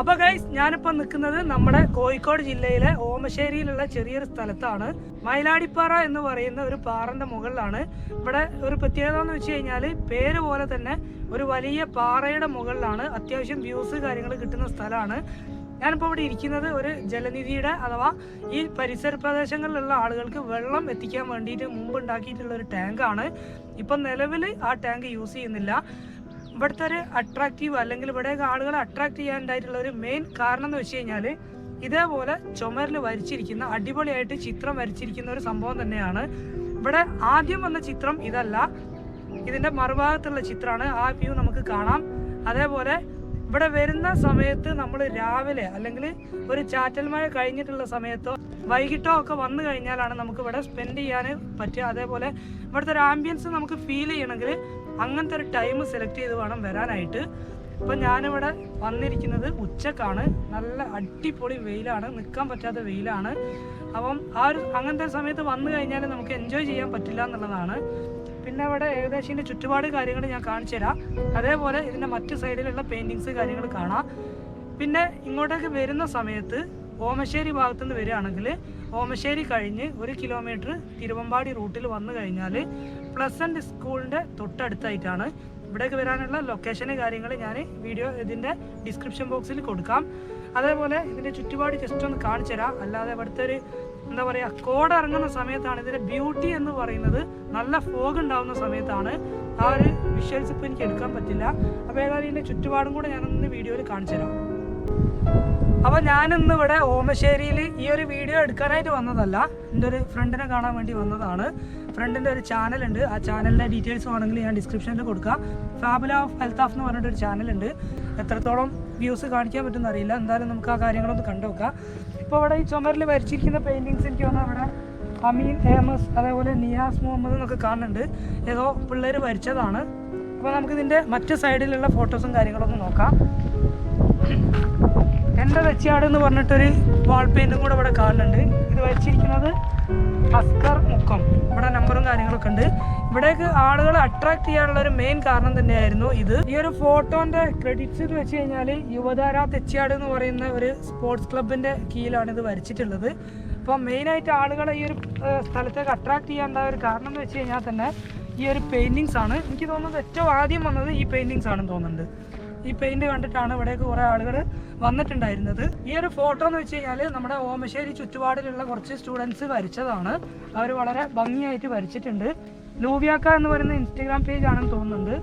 അപ്പോൾ ഗൈസ്, ഞാനിപ്പോൾ നിൽക്കുന്നത് നമ്മുടെ കോഴിക്കോട് ജില്ലയിലെ ഓമശ്ശേരിയിലുള്ള ചെറിയൊരു സ്ഥലത്താണ്. മയിലാടിപ്പാറ എന്ന് പറയുന്ന ഒരു പാറന്റെ മുകളിലാണ്. ഇവിടെ ഒരു പ്രത്യേകത എന്ന് വെച്ച് കഴിഞ്ഞാൽ പേര് പോലെ തന്നെ ഒരു വലിയ പാറയുടെ മുകളിലാണ്. അത്യാവശ്യം വ്യൂസ് കാര്യങ്ങൾ കിട്ടുന്ന സ്ഥലമാണ്. ഞാനിപ്പോൾ ഇവിടെ ഇരിക്കുന്നത് ഒരു ജലനിധിയുടെ അഥവാ ഈ പരിസര പ്രദേശങ്ങളിലുള്ള ആളുകൾക്ക് വെള്ളം എത്തിക്കാൻ വേണ്ടിയിട്ട് മുമ്പ് ഉണ്ടാക്കിയിട്ടുള്ള ഒരു ടാങ്കാണ്. ഇപ്പം നിലവിൽ ആ ടാങ്ക് യൂസ് ചെയ്യുന്നില്ല. ഇവിടുത്തെ ഒരു അട്രാക്റ്റീവ് അല്ലെങ്കിൽ ഇവിടെയൊക്കെ ആളുകളെ അട്രാക്ട് ചെയ്യാനുണ്ടായിട്ടുള്ള ഒരു മെയിൻ കാരണം എന്ന് വെച്ച് കഴിഞ്ഞാൽ ഇതേപോലെ ചുമരിൽ വരച്ചിരിക്കുന്ന അടിപൊളിയായിട്ട് ചിത്രം വരച്ചിരിക്കുന്ന ഒരു സംഭവം തന്നെയാണ്. ഇവിടെ ആദ്യം വന്ന ചിത്രം ഇതല്ല, ഇതിൻ്റെ മറുഭാഗത്തുള്ള ചിത്രമാണ്. ആ വ്യൂ നമുക്ക് കാണാം. അതേപോലെ ഇവിടെ വരുന്ന സമയത്ത് നമ്മൾ രാവിലെ അല്ലെങ്കിൽ ഒരു ചാറ്റൽ മഴ കഴിഞ്ഞിട്ടുള്ള സമയത്തോ വൈകിട്ടോ ഒക്കെ വന്നു കഴിഞ്ഞാലാണ് നമുക്ക് ഇവിടെ സ്പെൻഡ് ചെയ്യാൻ പറ്റുക. അതേപോലെ ഇവിടുത്തെ ഒരു ആംബിയൻസ് നമുക്ക് ഫീൽ ചെയ്യണമെങ്കിൽ അങ്ങനത്തെ ഒരു ടൈം സെലക്ട് ചെയ്ത് വേണം വരാനായിട്ട്. ഇപ്പം ഞാനിവിടെ വന്നിരിക്കുന്നത് ഉച്ചക്കാണ്. നല്ല അടിപൊളി വെയിലാണ്, നിൽക്കാൻ പറ്റാത്ത വെയിലാണ്. അപ്പം അങ്ങനത്തെ ഒരു സമയത്ത് വന്നു കഴിഞ്ഞാൽ നമുക്ക് എൻജോയ് ചെയ്യാൻ പറ്റില്ല എന്നുള്ളതാണ്. പിന്നെ ഇവിടെ ഏകദേശം ഇതിൻ്റെ ചുറ്റുപാട് കാര്യങ്ങൾ ഞാൻ കാണിച്ചു തരാം. അതേപോലെ ഇതിൻ്റെ മറ്റു സൈഡിലുള്ള പെയിൻറ്റിങ്സ് കാര്യങ്ങൾ കാണാം. പിന്നെ ഇങ്ങോട്ടേക്ക് വരുന്ന സമയത്ത് ഓമശ്ശേരി ഭാഗത്തുനിന്ന് വരികയാണെങ്കിൽ ഓമശ്ശേരി കഴിഞ്ഞ് 1 കിലോമീറ്റർ തിരുവമ്പാടി റൂട്ടിൽ വന്നു കഴിഞ്ഞാൽ പ്ലസൻറ്റ് സ്കൂളിൻ്റെ തൊട്ടടുത്തായിട്ടാണ്. ഇവിടേക്ക് വരാനുള്ള ലൊക്കേഷന് കാര്യങ്ങൾ ഞാൻ ഇതിൻ്റെ ഡിസ്ക്രിപ്ഷൻ ബോക്സിൽ കൊടുക്കാം. അതേപോലെ ഇതിൻ്റെ ചുറ്റുപാട് ജസ്റ്റ് ഒന്ന് കാണിച്ചു തരാം. അല്ലാതെ ഇവിടുത്തെ ഒരു എന്താ പറയുക, കോട ഇറങ്ങുന്ന സമയത്താണ് ഇതിൻ്റെ ബ്യൂട്ടി എന്ന് പറയുന്നത്. നല്ല ഫോഗ് ഉണ്ടാകുന്ന സമയത്താണ്. ആ ഒരു വിഷ്വൽസ് ഇപ്പോൾ എനിക്ക് എടുക്കാൻ പറ്റില്ല. അപ്പോൾ ഏതായാലും ഇതിൻ്റെ ചുറ്റുപാടും കൂടെ ഞാനൊന്ന് വീഡിയോയിൽ കാണിച്ചു തരാം. അപ്പോൾ ഞാനിന്ന് ഇവിടെ ഓമശ്ശേരിയിൽ ഈ ഒരു വീഡിയോ എടുക്കാനായിട്ട് വന്നതല്ല, എൻ്റെ ഒരു ഫ്രണ്ടിനെ കാണാൻ വേണ്ടി വന്നതാണ്. ഫ്രണ്ടിൻ്റെ ഒരു ചാനലുണ്ട്. ആ ചാനലിൻ്റെ ഡീറ്റെയിൽസ് വേണമെങ്കിൽ ഞാൻ ഡിസ്ക്രിപ്ഷനിൽ കൊടുക്കാം. ഫാബുല ഓഫ് ഹെൽത്ത് എന്ന് പറഞ്ഞിട്ടൊരു ചാനലുണ്ട്. എത്രത്തോളം വ്യൂസ് കാണിക്കാൻ പറ്റുമെന്ന് അറിയില്ല. എന്തായാലും നമുക്ക് ആ കാര്യങ്ങളൊന്ന് കണ്ടു നോക്കാം. ഇപ്പോൾ ഇവിടെ ഈ ചുമരിൽ വരച്ചിരിക്കുന്ന പെയിൻറ്റിങ്സ് എനിക്ക് തോന്നുന്നു ഇവിടെ അമീൻ എമസ് അതേപോലെ നിയാസ് മുഹമ്മദ് എന്നൊക്കെ കാണുന്നുണ്ട്. ഏതോ പിള്ളേർ വരച്ചതാണ്. അപ്പോൾ നമുക്കിതിൻ്റെ മറ്റ് സൈഡിലുള്ള ഫോട്ടോസും കാര്യങ്ങളൊന്നും നോക്കാം. എൻ്റെ തെച്ചിയാട് എന്ന് പറഞ്ഞിട്ടൊരു വാൾ പെയിൻറ്റും കൂടെ ഇവിടെ കാണുന്നുണ്ട്. ഇത് വരച്ചിരിക്കുന്നത് അസ്കർ മുക്കം. ഇവിടെ നമ്പറും കാര്യങ്ങളൊക്കെ ഉണ്ട്. ഇവിടേക്ക് ആളുകളെ അട്രാക്ട് ചെയ്യാനുള്ള ഒരു മെയിൻ കാരണം തന്നെയായിരുന്നു ഇത്. ഈ ഒരു ഫോട്ടോൻ്റെ ക്രെഡിറ്റ്സ് എന്ന് വെച്ച് കഴിഞ്ഞാൽ യുവതാര തെച്ചിയാട് എന്ന് പറയുന്ന ഒരു സ്പോർട്സ് ക്ലബിൻ്റെ കീഴിലാണ് ഇത് വരച്ചിട്ടുള്ളത്. അപ്പോൾ മെയിനായിട്ട് ആളുകളെ ഈ ഒരു സ്ഥലത്തേക്ക് അട്രാക്ട് ചെയ്യാനുള്ള ഒരു കാരണം എന്ന് വെച്ച് കഴിഞ്ഞാൽ തന്നെ ഈ ഒരു പെയിൻറ്റിങ്സ് ആണ്. എനിക്ക് തോന്നുന്നത് ഏറ്റവും ആദ്യം വന്നത് ഈ പെയിൻറ്റിങ്സ് ആണെന്ന് തോന്നുന്നുണ്ട്. ഈ പെയിൻറ്റ് കണ്ടിട്ടാണ് ഇവിടേക്ക് കുറേ ആളുകൾ വന്നിട്ടുണ്ടായിരുന്നത്. ഈ ഒരു ഫോട്ടോ എന്ന് വെച്ച് കഴിഞ്ഞാൽ നമ്മുടെ ഓമശ്ശേരി ചുറ്റുപാടിലുള്ള കുറച്ച് സ്റ്റുഡൻസ് വരച്ചതാണ്. അവർ വളരെ ഭംഗിയായിട്ട് വരച്ചിട്ടുണ്ട്. ലൂവിയാക്ക എന്ന് പറയുന്ന ഇൻസ്റ്റഗ്രാം പേജ് ആണെന്ന് തോന്നുന്നുണ്ട്.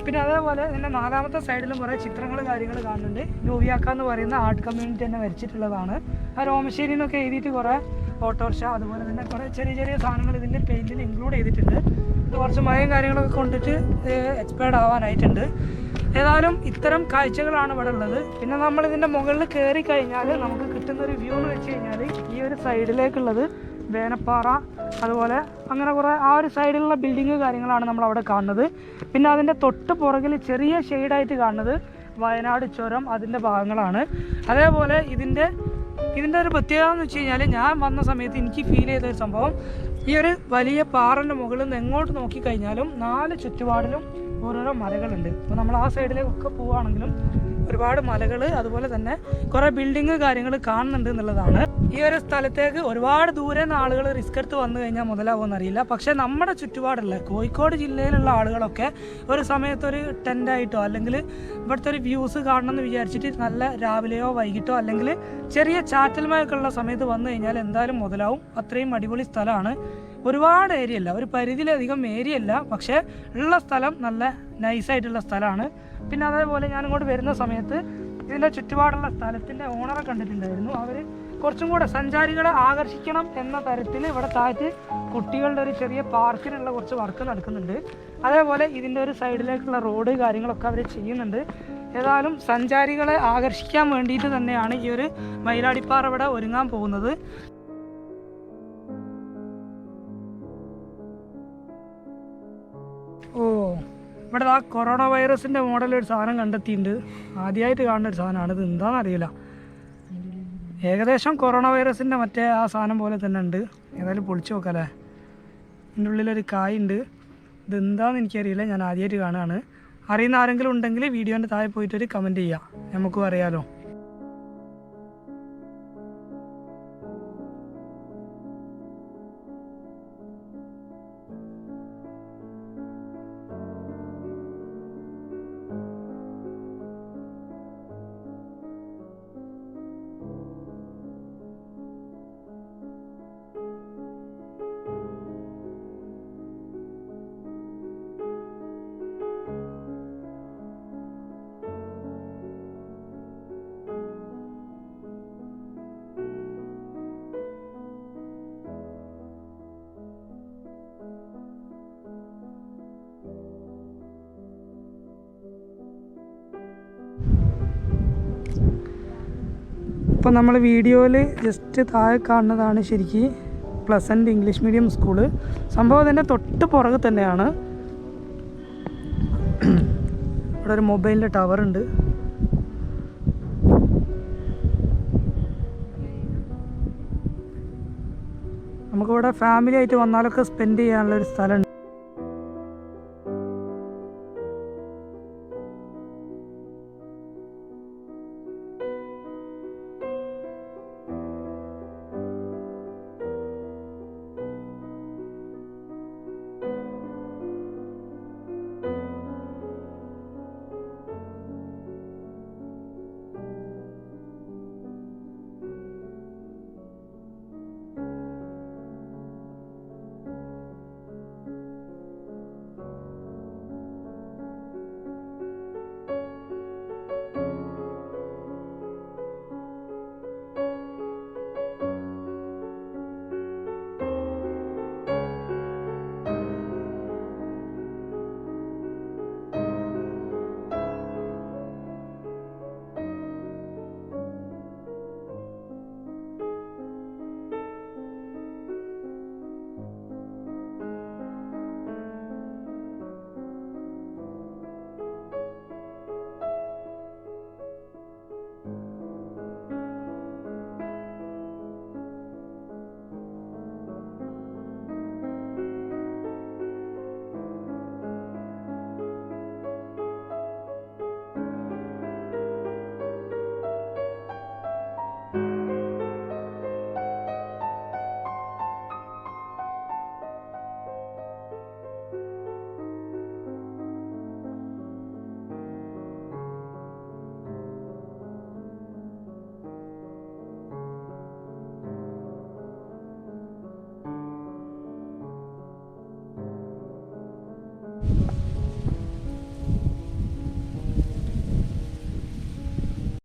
പിന്നെ അതേപോലെ ഇതിൻ്റെ 4ാമത്തെ സൈഡിലും കുറേ ചിത്രങ്ങൾ കാര്യങ്ങൾ കാണുന്നുണ്ട്. ലൂവിയാക്ക എന്ന് പറയുന്ന ആർട്ട് കമ്മ്യൂണിറ്റി തന്നെ വരച്ചിട്ടുള്ളതാണ്. ആ ഓമശ്ശേരി എന്നൊക്കെ എഴുതിയിട്ട് കുറേ ഓട്ടോറിക്ഷ അതുപോലെ തന്നെ കുറേ ചെറിയ ചെറിയ സാധനങ്ങൾ ഇതിൻ്റെ പെയിൻറ്റിൽ ഇൻക്ലൂഡ് ചെയ്തിട്ടുണ്ട്. കുറച്ച് മയം കാര്യങ്ങളൊക്കെ കൊണ്ടിട്ട് എക്സ്പയർഡ് ആവാനായിട്ടുണ്ട്. ഏതായാലും ഇത്തരം കാഴ്ചകളാണ് ഇവിടെ ഉള്ളത്. പിന്നെ നമ്മൾ ഇതിൻ്റെ മുകളിൽ കയറി കഴിഞ്ഞാൽ നമുക്ക് കിട്ടുന്നൊരു വ്യൂ എന്ന് വെച്ച് കഴിഞ്ഞാൽ ഈ ഒരു സൈഡിലേക്കുള്ളത് വേനപ്പാറ അതുപോലെ അങ്ങനെ കുറേ ആ ഒരു സൈഡിലുള്ള ബിൽഡിങ് കാര്യങ്ങളാണ് നമ്മൾ അവിടെ കാണുന്നത്. പിന്നെ അതിൻ്റെ തൊട്ട് പുറകിൽ ചെറിയ ഷെയ്ഡായിട്ട് കാണുന്നത് വയനാട് ചുരം അതിൻ്റെ ഭാഗങ്ങളാണ്. അതേപോലെ ഇതിൻ്റെ ഒരു പ്രത്യേകത എന്ന് വെച്ച് കഴിഞ്ഞാൽ ഞാൻ വന്ന സമയത്ത് എനിക്ക് ഫീൽ ചെയ്തൊരു സംഭവം, ഈ ഒരു വലിയ പാറൻ്റെ മുകളിൽ നിന്ന് എങ്ങോട്ട് നോക്കിക്കഴിഞ്ഞാലും 4 ചുറ്റുപാടിലും ഓരോരോ മലകളുണ്ട്. അപ്പോൾ നമ്മൾ ആ സൈഡിലേക്കൊക്കെ പോവുകയാണെങ്കിലും ഒരുപാട് മലകൾ അതുപോലെ തന്നെ കുറേ ബിൽഡിങ് കാര്യങ്ങൾ കാണുന്നുണ്ട് എന്നുള്ളതാണ്. ഈ ഒരു സ്ഥലത്തേക്ക് ഒരുപാട് ദൂരെ നിന്ന് ആളുകൾ റിസ്ക് എടുത്ത് വന്നു കഴിഞ്ഞാൽ മുതലാവുമെന്നറിയില്ല. പക്ഷേ നമ്മുടെ ചുറ്റുപാടുള്ള കോഴിക്കോട് ജില്ലയിലുള്ള ആളുകളൊക്കെ ഒരു സമയത്തൊരു ടെൻ്റായിട്ടോ അല്ലെങ്കിൽ ഇവിടുത്തെ ഒരു വ്യൂസ് കാണണമെന്ന് വിചാരിച്ചിട്ട് നല്ല രാവിലെയോ വൈകിട്ടോ അല്ലെങ്കിൽ ചെറിയ ചാറ്റൽ മഴയൊക്കെ ഉള്ള സമയത്ത് വന്നു കഴിഞ്ഞാൽ എന്തായാലും മുതലാവും. അത്രയും അടിപൊളി സ്ഥലമാണ്. ഒരുപാട് ഏരിയ അല്ല, ഒരു പരിധിയിലധികം ഏരിയ അല്ല, പക്ഷേ ഉള്ള സ്ഥലം നല്ല നൈസായിട്ടുള്ള സ്ഥലമാണ്. പിന്നെ അതേപോലെ ഞാനിങ്ങോട്ട് വരുന്ന സമയത്ത് ഇതിൻ്റെ ചുറ്റുപാടുള്ള സ്ഥലത്തിൻ്റെ ഓണറെ കണ്ടിട്ടുണ്ടായിരുന്നു. അവർ കുറച്ചും കൂടെ സഞ്ചാരികളെ ആകർഷിക്കണം എന്ന തരത്തിൽ ഇവിടെ താഴത്ത് കുട്ടികളുടെ ഒരു ചെറിയ പാർക്കിനുള്ള കുറച്ച് വർക്ക് നടക്കുന്നുണ്ട്. അതേപോലെ ഇതിൻ്റെ ഒരു സൈഡിലേക്കുള്ള റോഡ് കാര്യങ്ങളൊക്കെ അവർ ചെയ്യുന്നുണ്ട്. ഏതായാലും സഞ്ചാരികളെ ആകർഷിക്കാൻ വേണ്ടിയിട്ട് തന്നെയാണ് ഈ ഒരു മയിലാടിപ്പാറ ഇവിടെ ഒരുങ്ങാൻ പോകുന്നത്. ഇവിടെ ആ കൊറോണ വൈറസിൻ്റെ മോഡലൊരു സാധനം കണ്ടെത്തിയിട്ടുണ്ട്. ആദ്യമായിട്ട് കാണുന്ന ഒരു സാധനമാണ്. ഇത് എന്താണെന്ന് അറിയില്ല. ഏകദേശം കൊറോണ വൈറസിൻ്റെ മറ്റേ ആ സാധനം പോലെ തന്നെ ഉണ്ട്. ഏതായാലും പൊളിച്ച് നോക്കാമല്ലേ. ഇതിൻ്റെ ഉള്ളിലൊരു കായുണ്ട്. ഇതെന്താണെന്ന് എനിക്കറിയില്ല, ഞാൻ ആദ്യമായിട്ട് കാണുകയാണ്. അറിയുന്ന ആരെങ്കിലും ഉണ്ടെങ്കിൽ വീഡിയോൻ്റെ താഴെ പോയിട്ടൊരു കമൻറ്റ് ചെയ്യുക, നമുക്കും അറിയാലോ. ഇപ്പോൾ നമ്മൾ വീഡിയോയിൽ ജസ്റ്റ് താഴെ കാണുന്നതാണ് ശരിക്കും പ്ലസൻറ്റ് ഇംഗ്ലീഷ് മീഡിയം സ്കൂള്. സംഭവം അതിൻ്റെ തൊട്ട് പുറകെ തന്നെയാണ്. ഇവിടെ ഒരു മൊബൈലിൻ്റെ ടവർ ഉണ്ട്. നമുക്കിവിടെ ഫാമിലി ആയിട്ട് വന്നാലൊക്കെ സ്പെൻഡ് ചെയ്യാനുള്ളൊരു സ്ഥലമുണ്ട്.